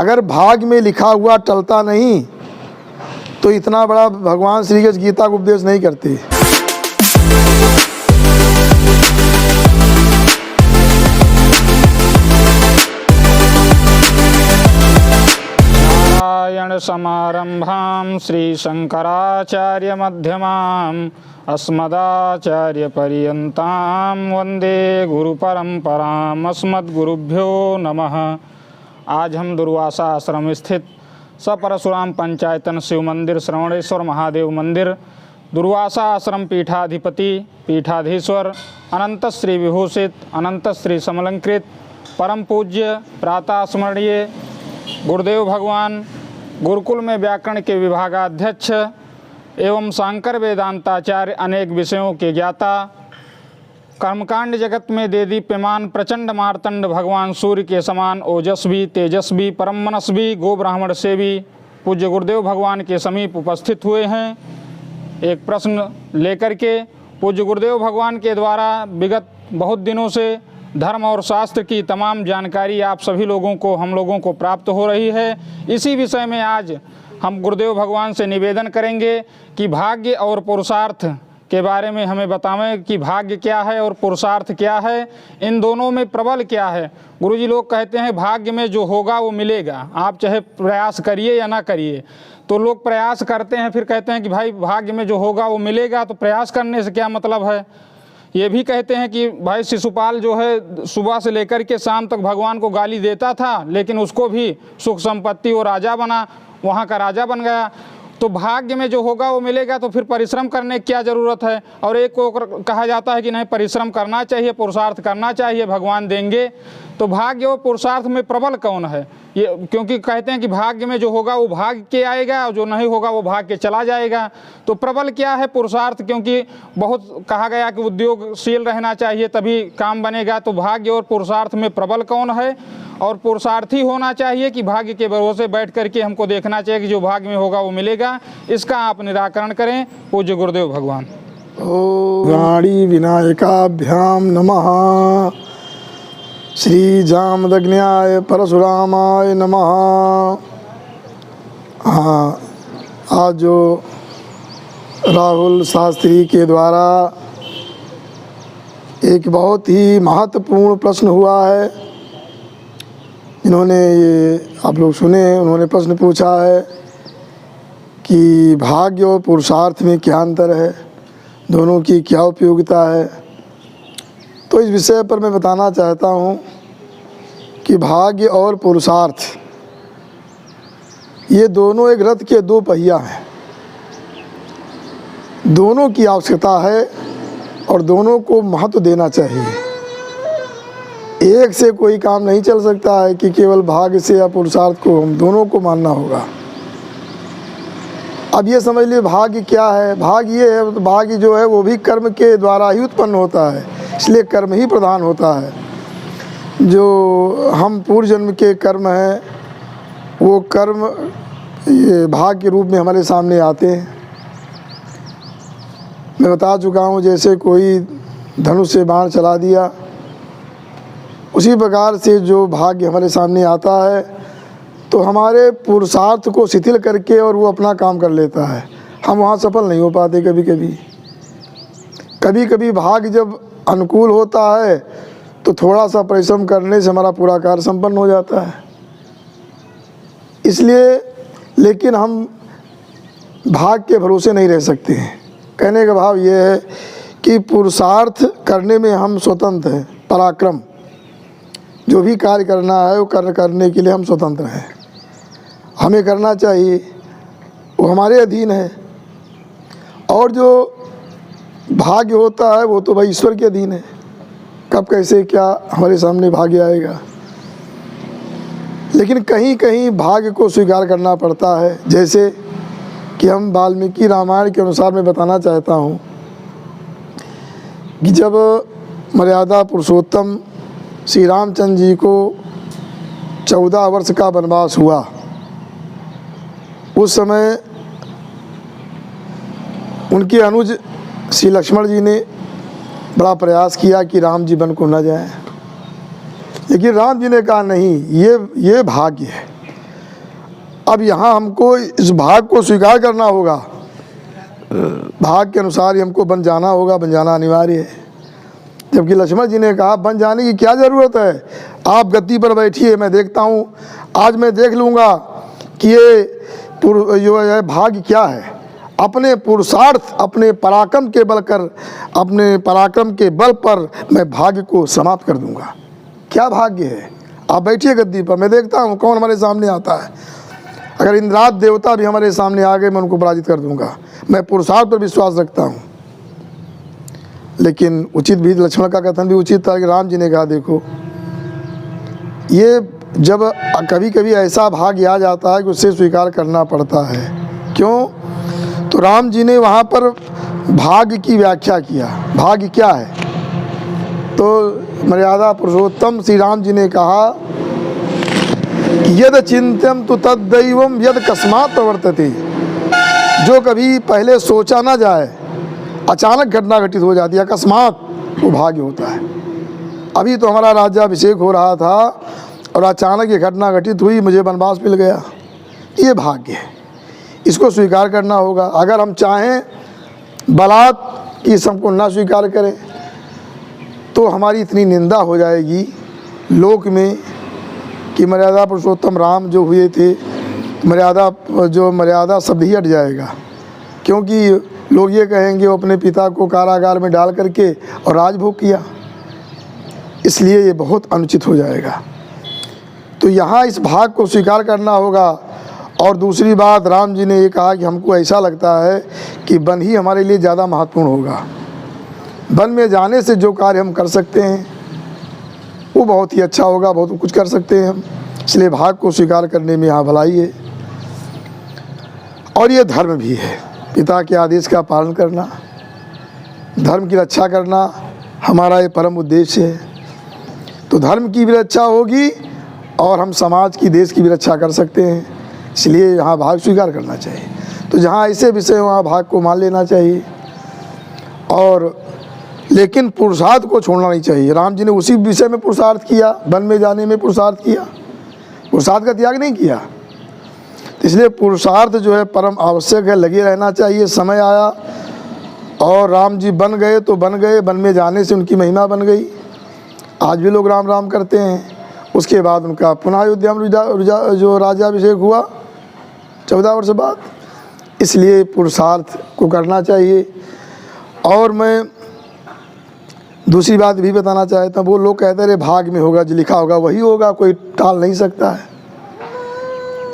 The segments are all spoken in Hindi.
अगर भाग्य में लिखा हुआ टलता नहीं तो इतना बड़ा भगवान श्री कृष्ण गीता का उपदेश नहीं करते। नारायण समारंभां श्री शंकराचार्य मध्यमाम् अस्मदाचार्य पर्यन्तां वंदे गुरु परंपराम्। अस्मद्गुरुभ्यो नमः। आज हम दुर्वासा आश्रम स्थित सपरशुराम पंचायतन शिव मंदिर, श्रवणेश्वर महादेव मंदिर, दुर्वासा आश्रम पीठाधिपति पीठाधीश्वर अनंत श्री विभूषित अनंत श्री समलंकृत परम पूज्य प्रातः स्मरणीय गुरुदेव भगवान गुरुकुल में व्याकरण के विभागाध्यक्ष एवं शांकर वेदांताचार्य, अनेक विषयों के ज्ञाता, कर्मकांड जगत में देदीप्यमान प्रचंड मार्तंड भगवान सूर्य के समान ओजस्वी तेजस्वी परम मनस्वी गो ब्राह्मण सेवी पूज्य गुरुदेव भगवान के समीप उपस्थित हुए हैं। एक प्रश्न लेकर के पूज्य गुरुदेव भगवान के द्वारा विगत बहुत दिनों से धर्म और शास्त्र की तमाम जानकारी आप सभी लोगों को, हम लोगों को प्राप्त हो रही है। इसी विषय में आज हम गुरुदेव भगवान से निवेदन करेंगे कि भाग्य और पुरुषार्थ के बारे में हमें बतावें कि भाग्य क्या है और पुरुषार्थ क्या है, इन दोनों में प्रबल क्या है। गुरुजी लोग कहते हैं भाग्य में जो होगा वो मिलेगा, आप चाहे प्रयास करिए या ना करिए। तो लोग प्रयास करते हैं, फिर कहते हैं कि भाई भाग्य में जो होगा वो मिलेगा, तो प्रयास करने से क्या मतलब है। ये भी कहते हैं कि भाई शिशुपाल जो है सुबह से लेकर के शाम तक भगवान को गाली देता था, लेकिन उसको भी सुख संपत्ति और राजा बना, वहाँ का राजा बन गया। तो भाग्य में जो होगा वो मिलेगा, तो फिर परिश्रम करने की क्या ज़रूरत है। और एक को कहा जाता है कि नहीं परिश्रम करना चाहिए, पुरुषार्थ करना चाहिए, भगवान देंगे। तो भाग्य और पुरुषार्थ में प्रबल कौन है ये, क्योंकि कहते हैं कि भाग्य में जो होगा वो भाग्य के आएगा और जो नहीं होगा वो भाग्य के चला जाएगा। तो प्रबल क्या है पुरुषार्थ, क्योंकि बहुत कहा गया कि उद्योगशील रहना चाहिए तभी काम बनेगा। तो भाग्य और पुरुषार्थ में प्रबल कौन है, और पुरुषार्थी होना चाहिए कि भाग्य के भरोसे बैठ करके हमको देखना चाहिए कि जो भाग्य में होगा वो मिलेगा। इसका आप निराकरण करें पूज्य गुरुदेव भगवान। ओम गाड़ी विनायकाभ्याम नमः। श्री जामदग्न्याय परशुरामाय नमः। हाँ, आज जो राहुल शास्त्री के द्वारा एक बहुत ही महत्वपूर्ण प्रश्न हुआ है, इन्होंने ये आप लोग सुने, उन्होंने प्रश्न पूछा है कि भाग्य और पुरुषार्थ में क्या अंतर है, दोनों की क्या उपयोगिता है। तो इस विषय पर मैं बताना चाहता हूँ कि भाग्य और पुरुषार्थ ये दोनों एक रथ के दो पहिया हैं। दोनों की आवश्यकता है और दोनों को महत्व देना चाहिए। एक से कोई काम नहीं चल सकता है कि केवल भाग्य से या पुरुषार्थ को, हम दोनों को मानना होगा। अब ये समझ लिए भाग्य क्या है। भाग्य ये है, भाग्य जो है वो भी कर्म के द्वारा ही उत्पन्न होता है, इसलिए कर्म ही प्रधान होता है। जो हम पूर्व जन्म के कर्म हैं वो कर्म ये भाग्य के रूप में हमारे सामने आते हैं। मैं बता चुका हूँ, जैसे कोई धनुष से बाण चला दिया, उसी प्रकार से जो भाग्य हमारे सामने आता है तो हमारे पुरुषार्थ को शिथिल करके और वो अपना काम कर लेता है। हम वहाँ सफल नहीं हो पाते। कभी कभी भाग्य जब अनुकूल होता है तो थोड़ा सा परिश्रम करने से हमारा पूरा कार्य संपन्न हो जाता है। इसलिए लेकिन हम भाग्य के भरोसे नहीं रह सकते हैं। कहने का भाव ये है कि पुरुषार्थ करने में हम स्वतंत्र हैं, पराक्रम जो भी कार्य करना है वो करने के लिए हम स्वतंत्र हैं, हमें करना चाहिए, वो हमारे अधीन है। और जो भाग्य होता है वो तो भाई ईश्वर के अधीन है, कब कैसे क्या हमारे सामने भाग्य आएगा। लेकिन कहीं कहीं भाग्य को स्वीकार करना पड़ता है। जैसे कि हम वाल्मीकि रामायण के अनुसार मैं बताना चाहता हूँ कि जब मर्यादा पुरुषोत्तम श्री रामचंद्र जी को 14 वर्ष का वनवास हुआ, उस समय उनके अनुज श्री लक्ष्मण जी ने बड़ा प्रयास किया कि राम जी वन को न जाएं, लेकिन राम जी ने कहा नहीं, ये भाग्य है, अब यहाँ हमको इस भाग को स्वीकार करना होगा, भाग के अनुसार ही हमको बन जाना होगा, बन जाना अनिवार्य है। जबकि लक्ष्मण जी ने कहा बन जाने की क्या ज़रूरत है, आप गद्दी पर बैठिए, मैं देखता हूँ, आज मैं देख लूँगा कि ये जो है भाग्य क्या है। अपने पुरुषार्थ, अपने पराक्रम के बल कर, अपने पराक्रम के बल पर मैं भाग्य को समाप्त कर दूँगा। क्या भाग्य है, आप बैठिए गद्दी पर, मैं देखता हूँ कौन हमारे सामने आता है। अगर इंद्राद देवता भी हमारे सामने आ गए, मैं उनको पराजित कर दूँगा। मैं पुरुषार्थ पर विश्वास रखता हूँ। लेकिन उचित भी, लक्ष्मण का कथन भी उचित था कि राम जी ने कहा देखो, ये जब कभी कभी ऐसा भाग्य आ जाता है कि उसे स्वीकार करना पड़ता है। क्यों? तो राम जी ने वहाँ पर भाग्य की व्याख्या किया। भाग्य क्या है? तो मर्यादा पुरुषोत्तम श्री राम जी ने कहा यद चिंत्यम तो तद्दैवम यद कस्मात् प्रवर्तते। जो कभी पहले सोचा ना जाए, अचानक घटना घटित हो जाती है, अकस्मात, वो भाग्य होता है। अभी तो हमारा राज्याभिषेक हो रहा था और अचानक ये घटना घटित हुई, मुझे वनवास मिल गया, ये भाग्य है। इसको स्वीकार करना होगा। अगर हम चाहें बलात् कि सबको ना स्वीकार करें तो हमारी इतनी निंदा हो जाएगी लोक में कि मर्यादा पुरुषोत्तम राम जो हुए थे, मर्यादा शब्द ही हट जाएगा। क्योंकि लोग ये कहेंगे वो अपने पिता को कारागार में डाल करके और राजभोग किया, इसलिए ये बहुत अनुचित हो जाएगा। तो यहाँ इस भाग को स्वीकार करना होगा। और दूसरी बात, राम जी ने ये कहा कि हमको ऐसा लगता है कि वन ही हमारे लिए ज़्यादा महत्वपूर्ण होगा। वन में जाने से जो कार्य हम कर सकते हैं वो बहुत ही अच्छा होगा, बहुत कुछ कर सकते हैं हम। इसलिए भाग को स्वीकार करने में यहाँ भलाई है। और ये धर्म भी है, पिता के आदेश का पालन करना, धर्म की रक्षा करना हमारा ये परम उद्देश्य है। तो धर्म की भी रक्षा होगी और हम समाज की, देश की भी रक्षा कर सकते हैं। इसलिए यहाँ भाग स्वीकार करना चाहिए। तो जहाँ ऐसे विषय वहाँ भाग को मान लेना चाहिए। और लेकिन पुरुषार्थ को छोड़ना नहीं चाहिए। राम जी ने उसी विषय में पुरुषार्थ किया, वन में जाने में पुरुषार्थ किया, पुरुषार्थ का त्याग नहीं किया। इसलिए पुरुषार्थ जो है परम आवश्यक है, लगे रहना चाहिए। समय आया और राम जी बन गए तो बन गए, वन में जाने से उनकी महिमा बन गई। आज भी लोग राम राम करते हैं। उसके बाद उनका पुनः अयोध्या में जो राज्याभिषेक हुआ 14 वर्ष बाद। इसलिए पुरुषार्थ को करना चाहिए। और मैं दूसरी बात भी बताना चाहता हूँ, वो लोग कहते रहे भाग में होगा, जो लिखा होगा वही होगा, कोई टाल नहीं सकता है।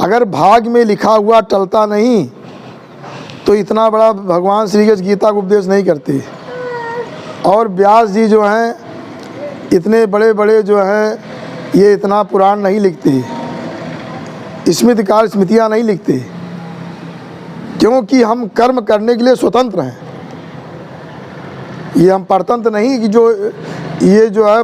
अगर भाग में लिखा हुआ टलता नहीं तो इतना बड़ा भगवान श्री कृष्ण गीता का उपदेश नहीं करते। और व्यास जी जो हैं इतने बड़े बड़े जो हैं, ये इतना पुराण नहीं लिखते, स्मृतिकार स्मृतियाँ नहीं लिखते, क्योंकि हम कर्म करने के लिए स्वतंत्र हैं। ये हम परतंत्र नहीं कि ये जो है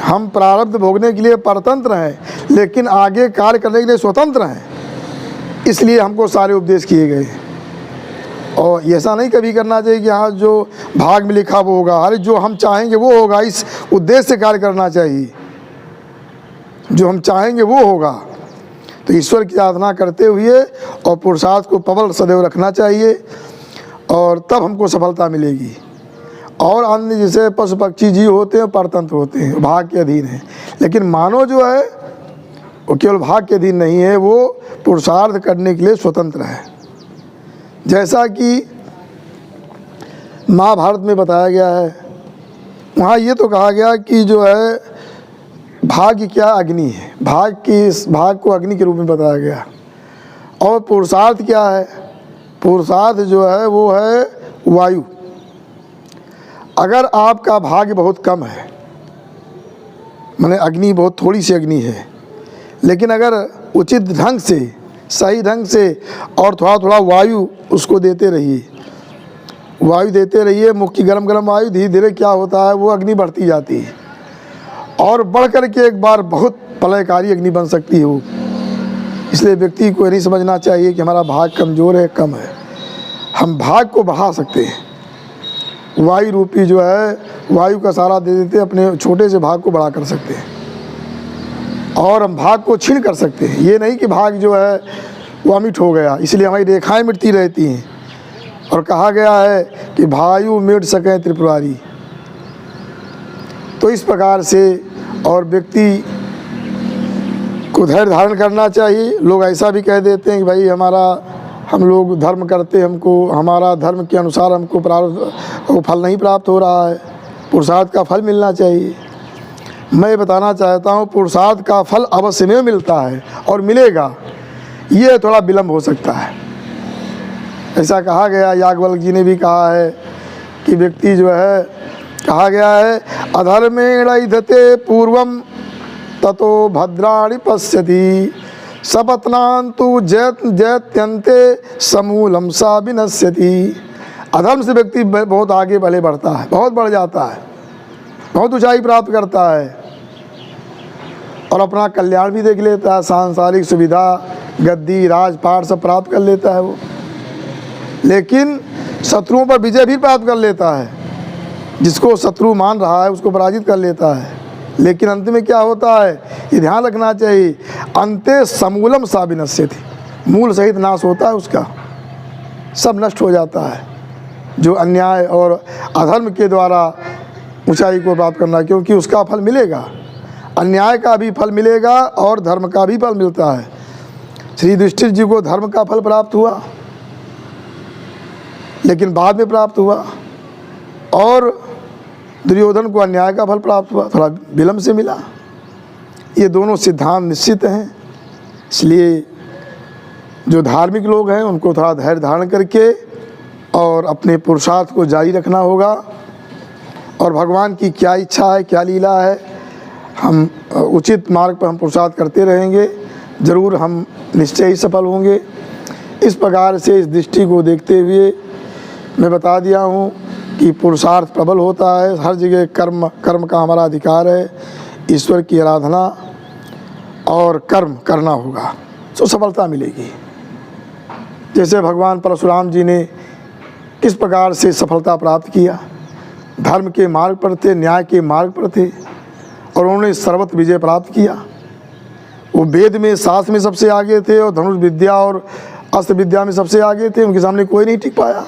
हम प्रारब्ध भोगने के लिए परतंत्र हैं, लेकिन आगे कार्य करने के लिए स्वतंत्र हैं। इसलिए हमको सारे उपदेश किए गए। और ऐसा नहीं कभी करना चाहिए कि हाँ जो भाग में लिखा वो होगा, अरे जो हम चाहेंगे वो होगा। इस उद्देश्य से कार्य करना चाहिए, जो हम चाहेंगे वो होगा। तो ईश्वर की आराधना करते हुए और पुरुषार्थ को प्रबल सदैव रखना चाहिए, और तब हमको सफलता मिलेगी। और अन्य जैसे पशु पक्षी जीव होते हैं परतंत्र होते हैं, भाग के अधीन हैं। लेकिन मानव जो है वो केवल भाग के अधीन नहीं है, वो पुरुषार्थ करने के लिए स्वतंत्र है। जैसा कि महाभारत में बताया गया है, वहाँ ये तो कहा गया कि जो है भाग्य क्या अग्नि है, भाग को अग्नि के रूप में बताया गया। और पुरुषार्थ क्या है? पुरुषार्थ जो है वो है वायु। अगर आपका भाग्य बहुत कम है, माने अग्नि बहुत थोड़ी सी अग्नि है, लेकिन अगर उचित ढंग से, सही ढंग से और थोड़ा थोड़ा वायु उसको देते रहिए, वायु देते रहिए, मुख की गरम गरम वायु, धीरे धीरे क्या होता है वो अग्नि बढ़ती जाती है और बढ़ कर के एक बार बहुत प्रलयकारी अग्नि बन सकती है वो। इसलिए व्यक्ति को नहीं समझना चाहिए कि हमारा भाग कमज़ोर है, कम है। हम भाग को बढ़ा सकते हैं। वायु रूपी जो है वायु का सहारा दे देते, अपने छोटे से भाग को बड़ा कर सकते हैं और हम भाग को छीन कर सकते हैं। ये नहीं कि भाग जो है वो अमिट हो गया, इसलिए हमारी रेखाएं मिटती रहती हैं। और कहा गया है कि भायु मिट सकें त्रिपुरारी। तो इस प्रकार से और व्यक्ति को धैर्य धारण करना चाहिए। लोग ऐसा भी कह देते हैं कि भाई हम लोग धर्म करते, हमको हमारा धर्म के अनुसार हमको वो फल नहीं प्राप्त हो रहा है, पुरुषार्थ का फल मिलना चाहिए। मैं बताना चाहता हूँ पुरुषार्थ का फल अवश्य में मिलता है और मिलेगा, ये थोड़ा विलम्ब हो सकता है। ऐसा कहा गया, याज्ञवल्क्य जी ने भी कहा है कि व्यक्ति जो है, कहा गया है अधर्मेण इधते पूर्वम ततो भद्राणि पश्यति सपत्नान्तु जयत्यन्ते समूलम सा विनश्यति। अधर्म से व्यक्ति बहुत आगे भले बढ़ता है, बहुत बढ़ जाता है, बहुत ऊंचाई प्राप्त करता है और अपना कल्याण भी देख लेता है, सांसारिक सुविधा, गद्दी, राजपाट सब प्राप्त कर लेता है वो। लेकिन शत्रुओं पर विजय भी प्राप्त कर लेता है, जिसको शत्रु मान रहा है उसको पराजित कर लेता है। लेकिन अंत में क्या होता है, ये ध्यान रखना चाहिए, अंते समूलम सा विनश्यति, मूल सहित नाश होता है उसका, सब नष्ट हो जाता है जो अन्याय और अधर्म के द्वारा ऊंचाई को प्राप्त करना, क्योंकि उसका फल मिलेगा, अन्याय का भी फल मिलेगा और धर्म का भी फल मिलता है। श्री युधिष्ठिर जी को धर्म का फल प्राप्त हुआ लेकिन बाद में प्राप्त हुआ, और दुर्योधन को अन्याय का फल प्राप्त हुआ, थोड़ा विलम्ब से मिला। ये दोनों सिद्धांत निश्चित हैं, इसलिए जो धार्मिक लोग हैं उनको थोड़ा धैर्य धारण करके और अपने पुरुषार्थ को जारी रखना होगा। और भगवान की क्या इच्छा है, क्या लीला है, हम उचित मार्ग पर हम पुरुषार्थ करते रहेंगे, ज़रूर हम निश्चय ही सफल होंगे। इस प्रकार से इस दृष्टि को देखते हुए मैं बता दिया हूँ कि पुरुषार्थ प्रबल होता है, हर जगह कर्म का हमारा अधिकार है, ईश्वर की आराधना और कर्म करना होगा तो सफलता मिलेगी। जैसे भगवान परशुराम जी ने किस प्रकार से सफलता प्राप्त किया, धर्म के मार्ग पर थे, न्याय के मार्ग पर थे और उन्होंने सर्वत्र विजय प्राप्त किया। वो वेद में, शास्त्र में सबसे आगे थे और धनुष विद्या और अस्त्र विद्या में सबसे आगे थे, उनके सामने कोई नहीं टिक पाया।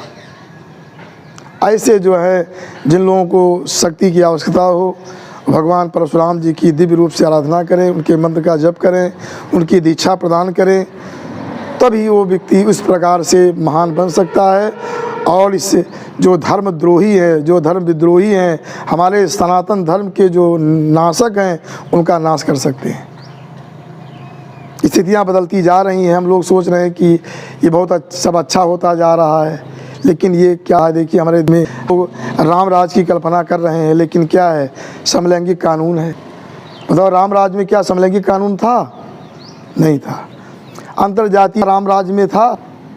ऐसे जो है जिन लोगों को शक्ति की आवश्यकता हो, भगवान परशुराम जी की दिव्य रूप से आराधना करें, उनके मंत्र का जप करें, उनकी दीक्षा प्रदान करें, तभी वो व्यक्ति उस प्रकार से महान बन सकता है। और इससे जो धर्मद्रोही है, जो धर्म विद्रोही हैं, हमारे सनातन धर्म के जो नाशक हैं, उनका नाश कर सकते हैं। स्थितियाँ बदलती जा रही हैं, हम लोग सोच रहे हैं कि ये बहुत सब अच्छा होता जा रहा है, लेकिन ये क्या है, देखिए हमारे में तो राम राज की कल्पना कर रहे हैं, लेकिन क्या है, समलैंगिक कानून है। बताओ राम राज में क्या समलैंगिक कानून था? नहीं था। अंतर्जातीय राम राज में था,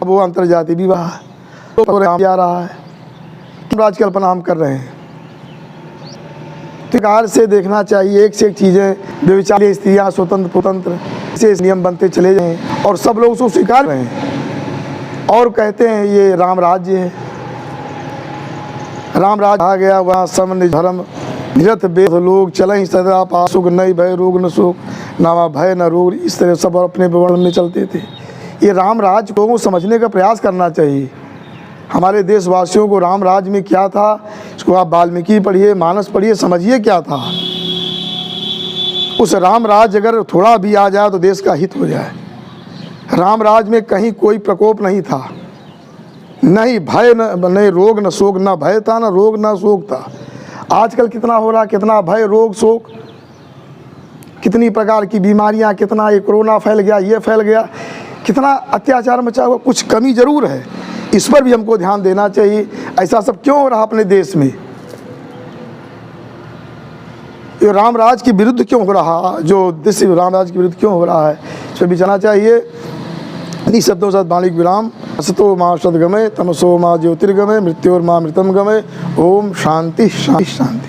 अब वो अंतर्जातीय विवाह तो आ रहा है, राज की कल्पना हम कर रहे हैं। प्रकार से देखना चाहिए, एक से एक चीज़ें, व्यभिचारी स्त्रियाँ स्वतंत्र से नियम बनते चले जाएं और सब लोग उसको स्वीकार रहे हैं और कहते हैं ये राम राज्य है। राम राज्य आ गया, वहाँ सम धर्म निरत वेद लोग चलें सदा पासुक, नहीं भय रोग न शोक, ना भय न रोग, इस तरह सब अपने वर्ण में चलते थे। ये राम राज्य लोगों को समझने का प्रयास करना चाहिए। हमारे देशवासियों को राम राज्य में क्या था, इसको आप वाल्मीकि पढ़िए, मानस पढ़िए, समझिए क्या था। उस राम राज्य अगर थोड़ा भी आ जाए तो देश का हित हो जाए। राम राज्य में कहीं कोई प्रकोप नहीं था, नहीं भय नहीं रोग न शोक, ना भय था ना रोग ना शोक था। आजकल कितना हो रहा, कितना भय रोग शोक, कितनी प्रकार की बीमारियां, कितना ये कोरोना फैल गया, ये फैल गया, कितना अत्याचार मचा हुआ। कुछ कमी जरूर है, इस पर भी हमको ध्यान देना चाहिए। ऐसा सब क्यों हो रहा अपने देश में? ये रामराज के विरुद्ध क्यों हो रहा, जो देश रामराज के विरुद्ध क्यों हो रहा है, इस पर विचारना चाहिए। निःशब्दो सद्वाणी विराम, असतो मां सद्गमय, तमसो मां ज्योतिर्गमय, मृत्योर्मा मृतम गमय। ओम शांति शांति शांति।